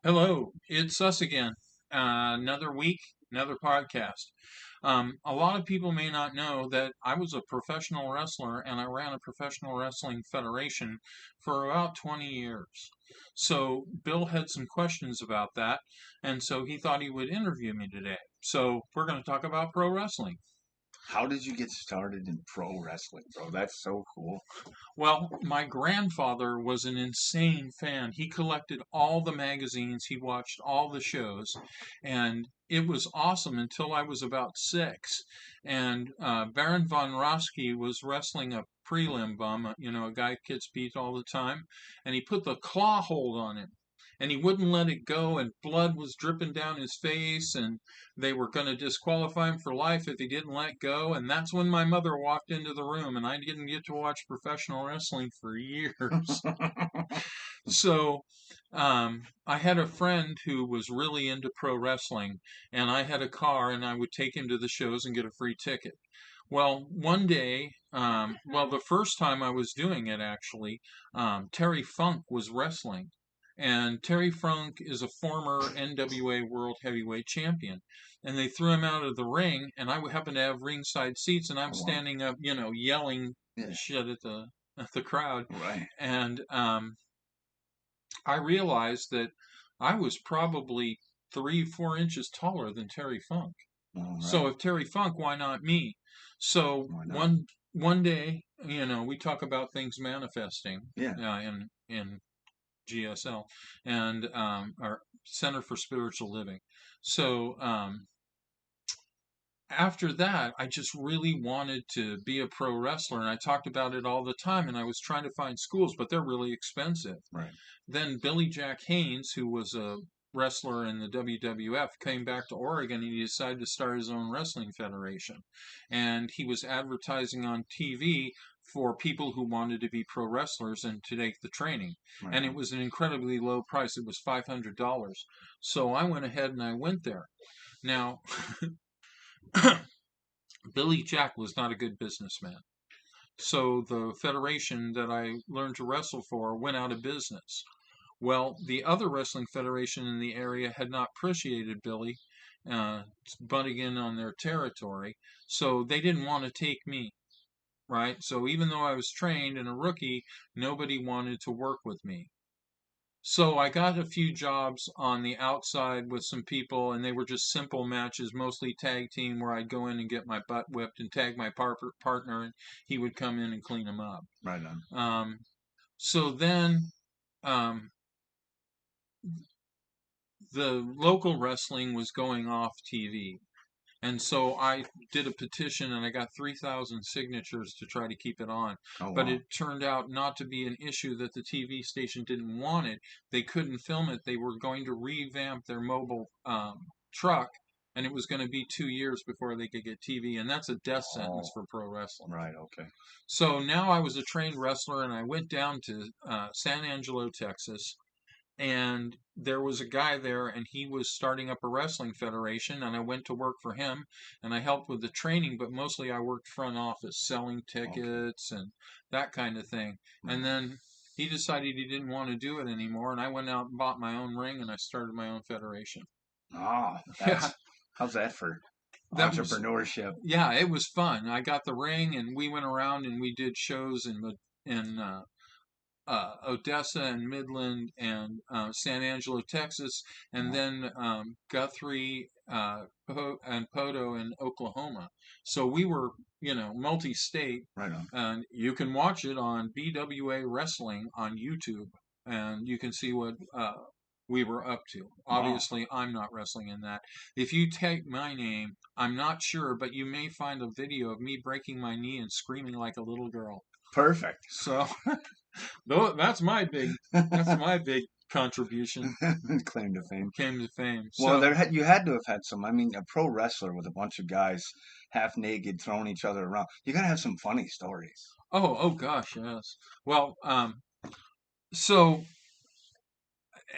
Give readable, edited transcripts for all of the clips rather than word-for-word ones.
Hello, it's us again. Another week, another podcast. A lot of people may not know that I was a professional wrestler and I ran a professional wrestling federation for about 20 years. So Bill had some questions about that, and so he thought he would interview me today. So we're going to talk about pro wrestling. How did you get started in pro wrestling, bro? That's so cool. Well, my grandfather was an insane fan. He collected all the magazines, he watched all the shows, and it was awesome until I was about six. And Baron von Raschke was wrestling a prelim bum, a guy kids beat all the time, and he put the claw hold on him. And he wouldn't let it go, and blood was dripping down his face, and they were going to disqualify him for life if he didn't let go. And that's when my mother walked into the room, and I didn't get to watch professional wrestling for years. So I had a friend who was really into pro wrestling, and I had a car, and I would take him to the shows and get a free ticket. Well, one day, the first time I was doing it, actually, Terry Funk was wrestling. And Terry Funk is a former NWA World Heavyweight Champion. And they threw him out of the ring, and I happened to have ringside seats, and I'm Oh, wow. standing up, yelling Yeah, shit at the crowd. right. And I realized that I was probably 3, 4 inches taller than Terry Funk. All So right. if Terry Funk, why not me? So Why not? one day, we talk about things manifesting Yeah. in GSL and our Center for Spiritual Living. So after that, I just really wanted to be a pro wrestler, and I talked about it all the time. And I was trying to find schools, but they're really expensive. Right. Then Billy Jack Haynes, who was a wrestler in the WWF, came back to Oregon and he decided to start his own wrestling federation. And he was advertising on TV for people who wanted to be pro wrestlers and to take the training. Right And it on. was an incredibly low price. It was $500. So I went ahead and I went there. Now, Billy Jack was not a good businessman. So the federation that I learned to wrestle for went out of business. Well, the other wrestling federation in the area had not appreciated Billy butting in on their territory, so they didn't want to take me, right? So even though I was trained and a rookie, nobody wanted to work with me. So I got a few jobs on the outside with some people, and they were just simple matches, mostly tag team, where I'd go in and get my butt whipped and tag my partner, and he would come in and clean them up. Right on. So then um, the local wrestling was going off TV. And so I did a petition and I got 3,000 signatures to try to keep it on. Oh, But wow. it turned out not to be an issue that the TV station didn't want it. They couldn't film it. They were going to revamp their mobile truck, and it was going to be 2 years before they could get TV. And that's a death sentence Oh, for pro wrestling. right. Okay. So now I was a trained wrestler and I went down to San Angelo, Texas, and there was a guy there and he was starting up a wrestling federation, and I went to work for him and I helped with the training, but mostly I worked front office selling Okay. tickets and that kind of thing. Right And on. then he decided he didn't want to do it anymore, and I went out and bought my own ring and I started my own federation. Ah, Yeah, how's that for that was entrepreneurship? yeah, it was fun. I got the ring and we went around and we did shows in Odessa and Midland and San Angelo, Texas, and Wow. then Guthrie and Poto in Oklahoma. So we were, multi-state, Right on. and you can watch it on BWA Wrestling on YouTube, and you can see what we were up to. Wow. Obviously, I'm not wrestling in that. If you take my name, I'm not sure, but you may find a video of me breaking my knee and screaming like a little girl. Perfect. So though that's my big contribution. Claim to fame. Came to fame. Well, So you had to have had some. I mean, a pro wrestler with a bunch of guys half naked throwing each other around. You gotta have some funny stories. oh gosh, yes. Well, so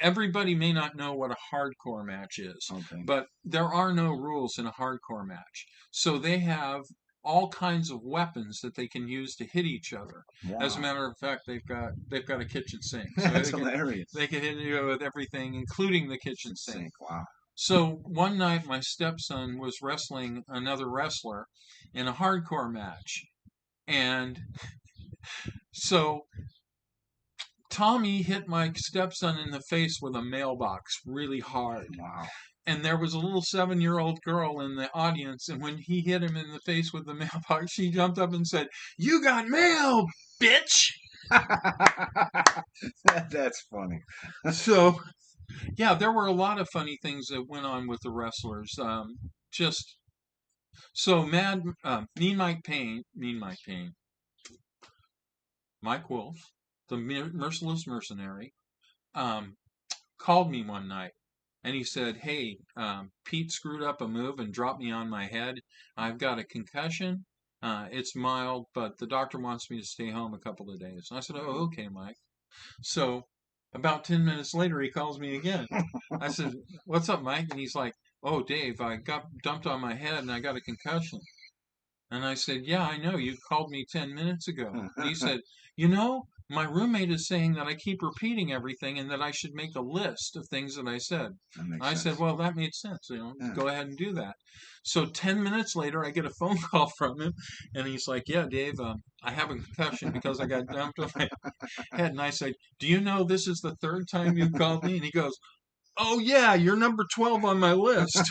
everybody may not know what a hardcore match is, Okay. but there are no rules in a hardcore match. So they have all kinds of weapons that they can use to hit each other. As a Wow. matter of fact, they've got a kitchen sink, so That's hilarious. they can hit you with everything, including the kitchen sink. Sink. Wow. So one night, my stepson was wrestling another wrestler in a hardcore match, and so Tommy hit my stepson in the face with a mailbox really hard. Wow. And there was a little 7-year-old girl in the audience, and when he hit him in the face with the mailbox, she jumped up and said, "You got mail, bitch!" That's funny. So, yeah, there were a lot of funny things that went on with the wrestlers. Just so Mean Mike Payne, Mike Wolf, the merciless mercenary, um, called me one night and he said, "Hey, Pete screwed up a move and dropped me on my head. I've got a concussion. It's mild, but the doctor wants me to stay home a couple of days." And I said, "Oh, okay, Mike." So about 10 minutes later, he calls me again. I said, "What's up, Mike?" And he's like, "Oh, Dave, I got dumped on my head and I got a concussion." And I said, "Yeah, I know. You called me 10 minutes ago." And he said, "My roommate is saying that I keep repeating everything and that I should make a list of things that I said." That makes I said, sense. "Well, that made sense. Yeah. Go ahead and do that." So 10 minutes later, I get a phone call from him and he's like, "Yeah, Dave, I have a concussion because I got dumped on my head." And I said, "Do you know this is the third time you called me?" And he goes, "Oh, yeah, you're number 12 on my list."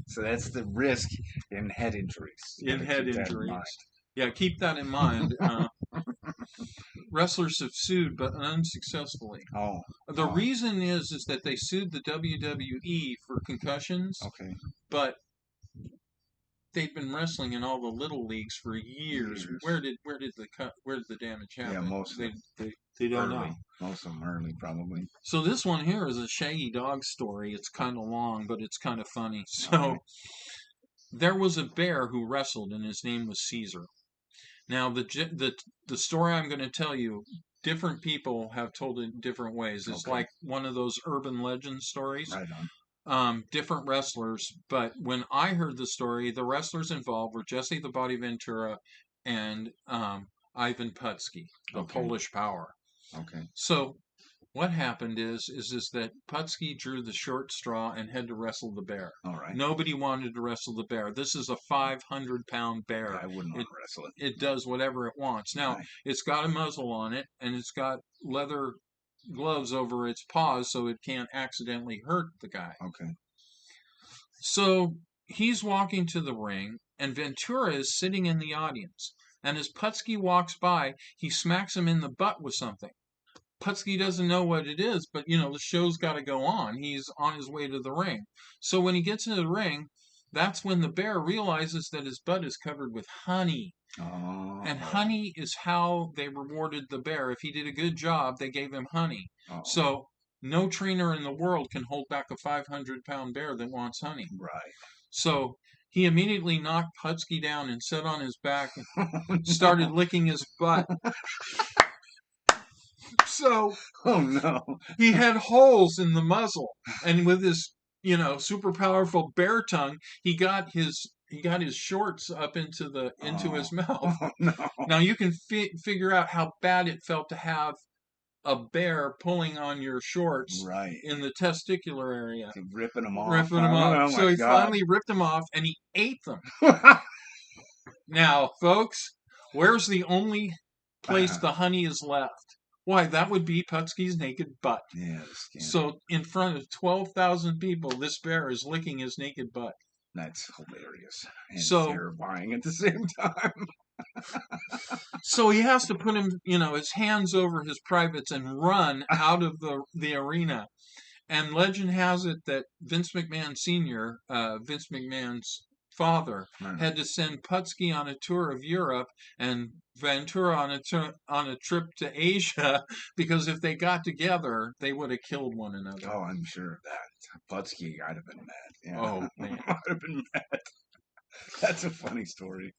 So that's the risk in head injuries. You In got to head keep that in mind. injuries. Yeah, keep that in mind. Wrestlers have sued, but unsuccessfully. Oh, The reason is that they sued the WWE for concussions, okay. but they've been wrestling in all the little leagues for years. Years. Where did the damage happen? Yeah, most of They don't early. know. Most of them early, probably. So this one here is a Shaggy Dog story. It's kind of long, but it's kind of funny. So Okay. there was a bear who wrestled, and his name was Caesar. Now the story I'm going to tell you, different people have told it in different ways. It's Okay. like one of those urban legend stories. Right on. Different wrestlers, but when I heard the story, the wrestlers involved were Jesse the Body Ventura and Ivan Putski, the Okay. Polish Power. Okay. So what happened is that Putski drew the short straw and had to wrestle the bear. All right. Nobody wanted to wrestle the bear. This is a 500-pound bear. I wouldn't want to wrestle it. It does whatever it wants. Now, Right. it's got a muzzle on it, and it's got leather gloves over its paws so it can't accidentally hurt the guy. Okay. So he's walking to the ring, and Ventura is sitting in the audience. And as Putski walks by, he smacks him in the butt with something. Putski doesn't know what it is, but the show's got to go on. He's on his way to the ring. So when he gets into the ring, that's when the bear realizes that his butt is covered with honey. Oh. And honey is how they rewarded the bear. If he did a good job, they gave him honey. Oh. So no trainer in the world can hold back a 500-pound bear that wants honey. Right. So he immediately knocked Putski down and sat on his back and started licking his butt. So Oh no. he had holes in the muzzle, and with his super powerful bear tongue, he got his shorts up into his mouth. Oh no. Now you can figure out how bad it felt to have a bear pulling on your shorts Right. in the testicular area, Ripping them off. ripping them off. Oh, So he God. finally ripped them off and he ate them. Now, folks, where's the only place the honey is left? Why, that would be Putski's naked butt. Yeah, so in front of 12,000 people, this bear is licking his naked butt. That's hilarious and So terrifying at the same time. So he has to put his hands over his privates and run out of the arena. And legend has it that Vince McMahon Sr., Vince McMahon's father, had to send Putski on a tour of Europe and Ventura on a trip to Asia because if they got together, they would have killed one another. Oh, I'm sure of that. Putski, I'd have been mad. Yeah. Oh, man. I'd have been mad. That's a funny story.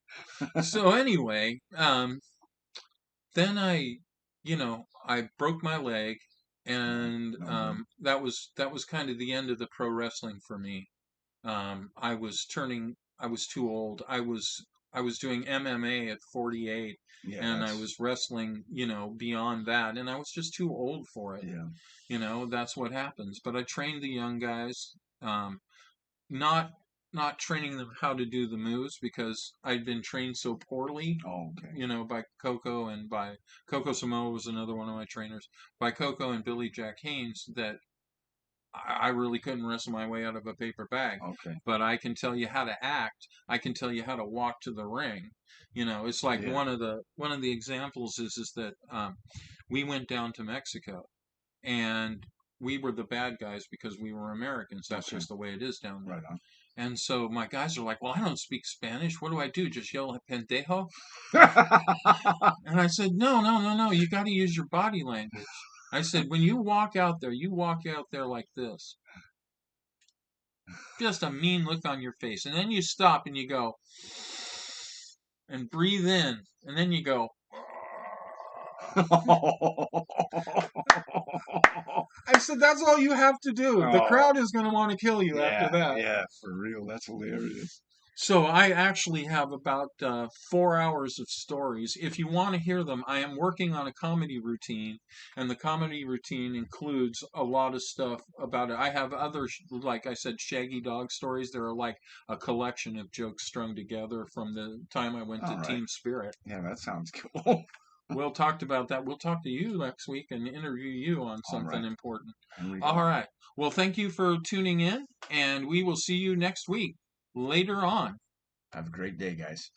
So anyway, then I broke my leg, and that was kind of the end of the pro wrestling for me. I was turning I was too old. I was doing MMA at 48, Yeah, and I that's was wrestling, beyond that, and I was just too old for it. yeah. That's what happens. But I trained the young guys, not not training them how to do the moves because I'd been trained so poorly, Oh, okay. by Coco and by Coco Samoa was another one of my trainers, by Coco and Billy Jack Haynes, that I really couldn't wrestle my way out of a paper bag. Okay. But I can tell you how to act. I can tell you how to walk to the ring. It's like Yeah. one of the examples is that we went down to Mexico, and we were the bad guys because we were Americans. That's Okay. just the way it is down there. Right on. And so my guys are like, "Well, I don't speak Spanish. What do I do? Just yell at pendejo?" And I said, "No, no, no, no. You got to use your body language." I said, "When you walk out there like this, just a mean look on your face, and then you stop and you go and breathe in, and then you go." I said, "That's all you have to do. The Oh, crowd is going to want to kill you after yeah, that." yeah, for real. That's hilarious. So I actually have about 4 hours of stories. If you want to hear them, I am working on a comedy routine, and the comedy routine includes a lot of stuff about it. I have other, like I said, Shaggy Dog stories. They're like a collection of jokes strung together from the time I went to All right. Team Spirit. Yeah, that sounds cool. We'll talk about that. We'll talk to you next week and interview you on All something right. important. Here we All go. right. Well, thank you for tuning in, and we will see you next week later on. Have a great day, guys.